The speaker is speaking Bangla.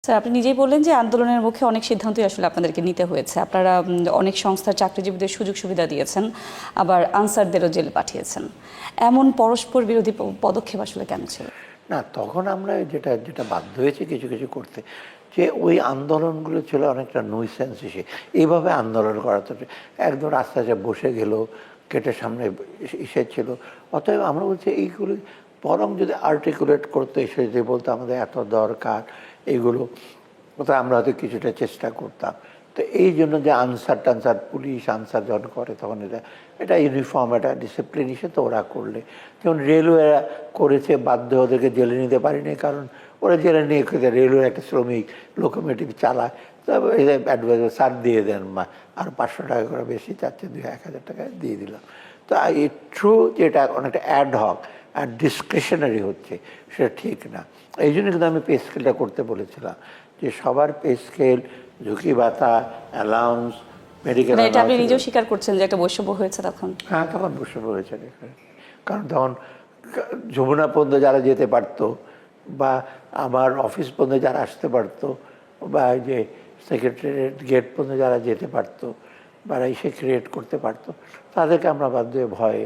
স্যার, আপনি নিজেই বললেন যে আন্দোলনের মুখে অনেক সিদ্ধান্তই আসলে আপনাদেরকে নিতে হয়েছে। আপনারা অনেক সংস্থার চাকরিজীবীদের সুযোগ সুবিধা দিয়েছেন, আবার আনসারদেরও জেলে পাঠিয়েছেন। এমন পরস্পর বিরোধী পদক্ষেপ আসলে কেন ছিল? না, তখন আমরা যেটা যেটা বাধ্য হয়েছি কিছু কিছু করতে, যে ওই আন্দোলনগুলো ছিল অনেকটা নইসেন্স এসে এইভাবে আন্দোলন করা তো একদম রাস্তায় বসে গেল, গেটের সামনে ছিল। অতএব আমরা বলছি এইগুলো বরং যদি আর্টিকুলেট করতে এসে যে বলতো আমাদের এত দরকার এইগুলো, কোথাও আমরা হয়তো কিছুটা চেষ্টা করতাম। তো এই জন্য যে আনসার টানসার পুলিশ আনসার যখন করে তখন এটা ইউনিফর্ম, এটা ডিসিপ্লিন হিসেবে তো ওরা করলে, যেমন রেলওয়েরা করেছে, বাধ্য ওদেরকে জেলে নিতে পারিনি, কারণ ওরা জেলে নিয়ে রেলওয়ে একটা শ্রমিক লোকোমোটিভ চালায়, তবে অ্যাডভাইজার সার দিয়ে দেন আর 500 টাকা করে বেশি চাচ্ছে, 1000 টাকা দিয়ে দিলাম। তো এই ট্রু যেটা অনেকটা অ্যাড হক আর ডিসক্রিশনারি হচ্ছে, সেটা ঠিক না। এই জন্য কিন্তু আমি পে স্কেলটা করতে বলেছিলাম, যে সবার পে স্কেল, ঝুঁকি ভাতা, অ্যালাউন্স, মেডিকেল। এটা আপনি নিজেও স্বীকার করছেন যে একটা বৈষম্য হয়েছে তখন? হ্যাঁ, তখন বৈষম্য হয়েছে। কারণ তখন যমুনা পর্যন্ত যারা যেতে পারতো, বা আমার অফিস পর্যন্ত যারা আসতে পারতো, বা যে সেক্রেটারিয়েট গেট পর্যন্ত যারা যেতে পারতো বা এসে ক্রিয়েট করতে পারতো, তাদেরকে আমরা বাধ্য হয়ে ভয়ে